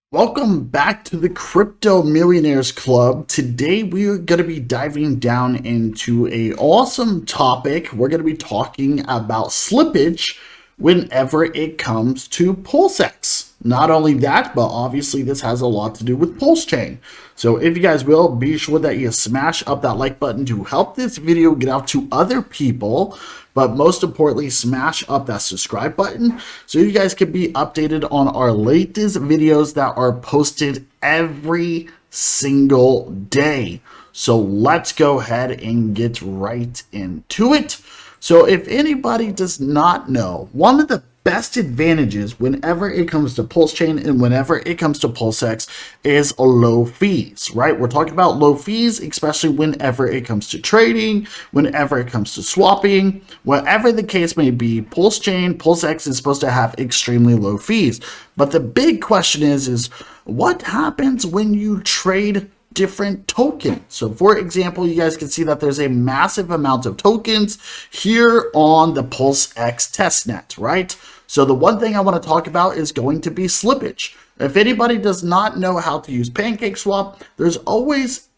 Welcome back to the Crypto Millionaires Club. Today we are going to be diving down into a awesome topic. We're going to be talking about slippage whenever it comes to PulseX. Not only that, but obviously this has a lot to do with Pulse Chain. So if you guys will, be sure that you smash up that like button to help this video get out to other people. But most importantly, smash up that subscribe button so you guys can be updated on our latest videos that are posted every single day. So let's go ahead and get right into it. So if anybody does not know, one of the best advantages whenever it comes to Pulse Chain and whenever it comes to PulseX is low fees, right? We're talking about low fees, especially whenever it comes to trading, whenever it comes to swapping, whatever the case may be. Pulse Chain, PulseX is supposed to have extremely low fees. But the big question is what happens when you trade different tokens? So for example, you guys can see that there's a massive amount of tokens here on the PulseX testnet, right? So the one thing I want to talk about is going to be slippage. If anybody does not know how to use PancakeSwap, there's always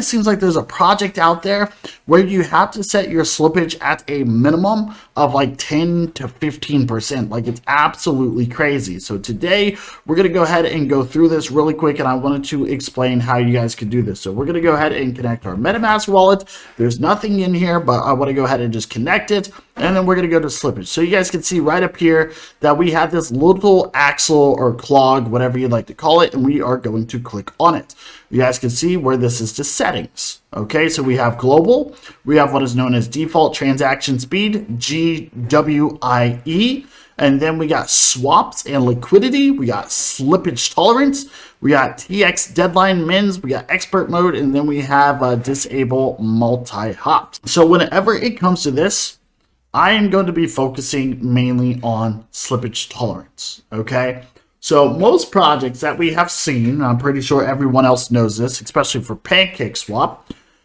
seems like there's a project out there where you have to set your slippage at a minimum of like 10 to 15%. Like, it's absolutely crazy. So today we're going to go ahead and go through this really quick, and I wanted to explain how you guys can do this. So we're going to go ahead and connect our MetaMask wallet. There's nothing in here, but I want to go ahead and just connect it, and then we're going to go to slippage. So you guys can see right up here that we have this little axle or clog, whatever you'd like to call it, and we are going to click on it. You guys can see where this is to settings. Okay, so we have global, we have what is known as default transaction speed, GWIE, and then we got swaps and liquidity, we got slippage tolerance, we got TX deadline mins, we got expert mode, and then we have disable multi-hops. So whenever it comes to this, I am going to be focusing mainly on slippage tolerance, okay? So most projects that we have seen, I'm pretty sure everyone else knows this, especially for PancakeSwap,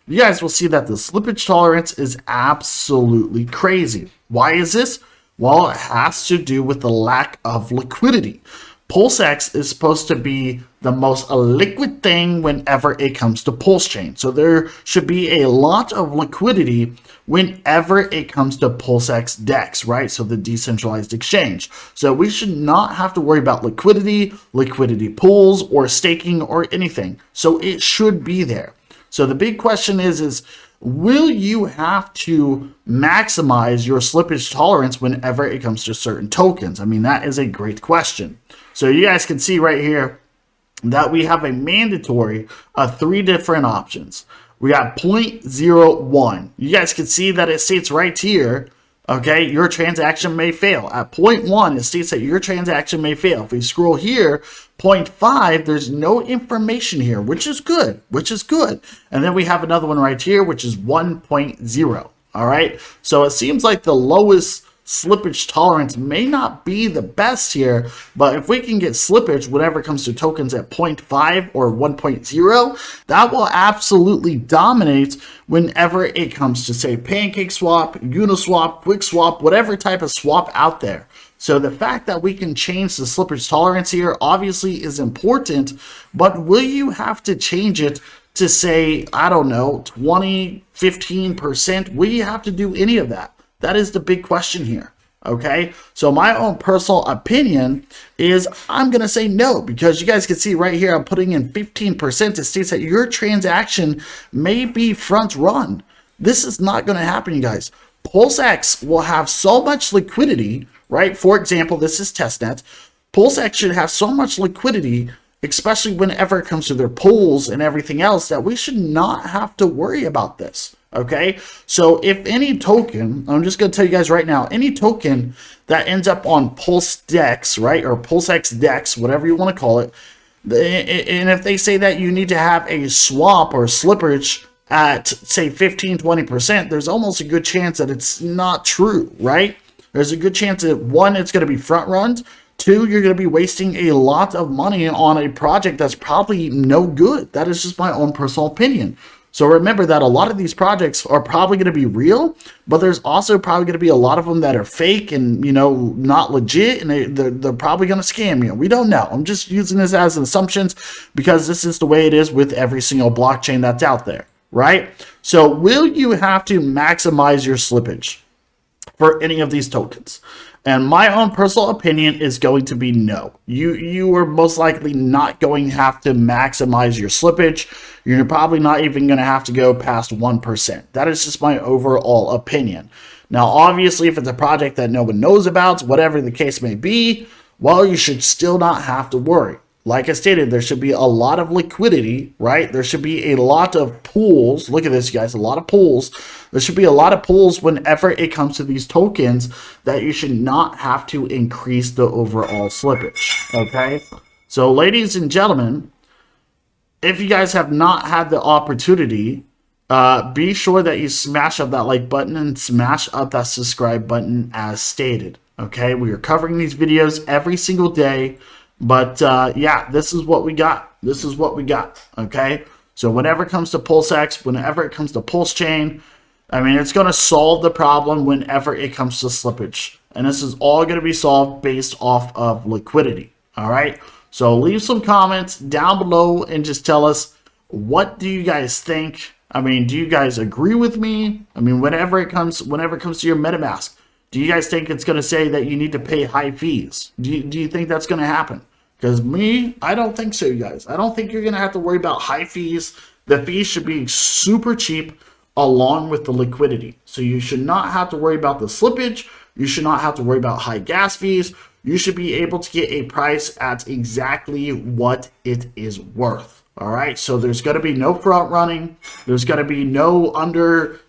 you guys will see that the slippage tolerance is absolutely crazy. Why is this? Well, it has to do with the lack of liquidity. PulseX is supposed to be the most liquid thing whenever it comes to Pulse Chain. So there should be a lot of liquidity whenever it comes to PulseX DEX, right? So the decentralized exchange. So we should not have to worry about liquidity pools, or staking, or anything. So it should be there. So the big question is will you have to maximize your slippage tolerance whenever it comes to certain tokens? I mean, that is a great question. So you guys can see right here that we have a mandatory 3 different options. We got 0.01. You guys can see that it states right here, okay, your transaction may fail. At 0.1, it states that your transaction may fail. If we scroll here, 0.5, there's no information here, which is good, And then we have another one right here, which is 1.0, all right? So it seems like the lowest slippage tolerance may not be the best here, but if we can get slippage whenever it comes to tokens at 0.5 or 1.0, that will absolutely dominate whenever it comes to, say, PancakeSwap, Uniswap, QuickSwap, whatever type of swap out there. So the fact that we can change the slippage tolerance here obviously is important, but will you have to change it to, say, I don't know, 20, 15%? Will you have to do any of that? That is the big question here, okay? So my own personal opinion is I'm going to say no, because you guys can see right here I'm putting in 15%. It states that your transaction may be front run. This is not going to happen, you guys. PulseX will have so much liquidity, right? For example, this is testnet. PulseX should have so much liquidity, especially whenever it comes to their pools and everything else, that we should not have to worry about this. Okay, so if any token, I'm just going to tell you guys right now, any token that ends up on PulseDex, right, or PulseX DEX, whatever you want to call it, and if they say that you need to have a swap or slippage at, say, 15-20%, there's almost a good chance that it's not true, right? There's a good chance that, one, it's going to be front run. Two, you're going to be wasting a lot of money on a project that's probably no good. That is just my own personal opinion. So remember that a lot of these projects are probably going to be real, but there's also probably going to be a lot of them that are fake and, you know, not legit, and they're probably going to scam you. We don't know. I'm just using this as assumptions because this is the way it is with every single blockchain that's out there, right? So will you have to maximize your slippage for any of these tokens? And my own personal opinion is going to be no. You are most likely not going to have to maximize your slippage. You're probably not even going to have to go past 1%. That is just my overall opinion. Now, obviously, if it's a project that no one knows about, whatever the case may be, well, you should still not have to worry. Like I stated, there should be a lot of liquidity, right? There should be a lot of pools. Look at this, guys, a lot of pools. There should be a lot of pools whenever it comes to these tokens that you should not have to increase the overall slippage, okay? So, ladies and gentlemen, if you guys have not had the opportunity, be sure that you smash up that like button and smash up that subscribe button as stated, okay? We are covering these videos every single day. But yeah, this is what we got. This is what we got, okay? So whenever it comes to PulseX, whenever it comes to Pulse Chain, I mean, it's going to solve the problem whenever it comes to slippage. And this is all going to be solved based off of liquidity, all right? So leave some comments down below and just tell us, what do you guys think? I mean, do you guys agree with me? I mean, whenever it comes to your MetaMask, do you guys think it's going to say that you need to pay high fees? Do you think that's going to happen? Because me, I don't think so, you guys. I don't think you're going to have to worry about high fees. The fees should be super cheap along with the liquidity. So you should not have to worry about the slippage. You should not have to worry about high gas fees. You should be able to get a price at exactly what it is worth. All right, so there's going to be no front running. There's going to be no under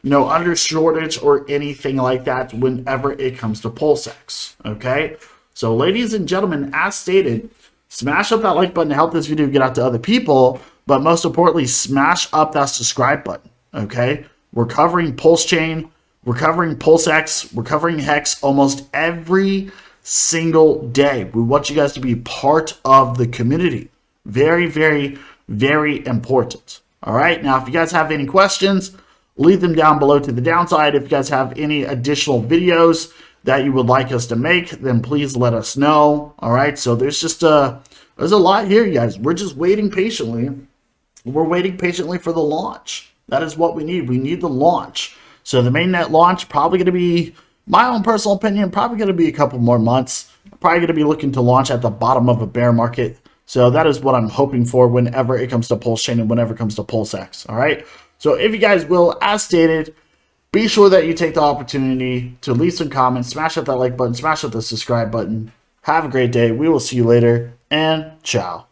shortage or anything like that whenever it comes to PulseX. Okay, so ladies and gentlemen, as stated, smash up that like button to help this video get out to other people, but most importantly, smash up that subscribe button, okay? We're covering Pulse Chain, we're covering PulseX, we're covering Hex almost every single day. We want you guys to be part of the community. Very, very, very important. All right, now if you guys have any questions, leave them down below to the downside. If you guys have any additional videos that you would like us to make, then please let us know. All right, so there's a lot here, you guys. We're just waiting patiently. We're waiting patiently for the launch. That is what we need. We need the launch. So the mainnet launch probably going to be, my own personal opinion, probably going to be a couple more months. Probably going to be looking to launch at the bottom of a bear market. So that is what I'm hoping for whenever it comes to Pulse Chain and whenever it comes to PulseX. All right, so if you guys will, as stated, be sure that you take the opportunity to leave some comments, smash up that like button, smash up the subscribe button. Have a great day. We will see you later, and ciao.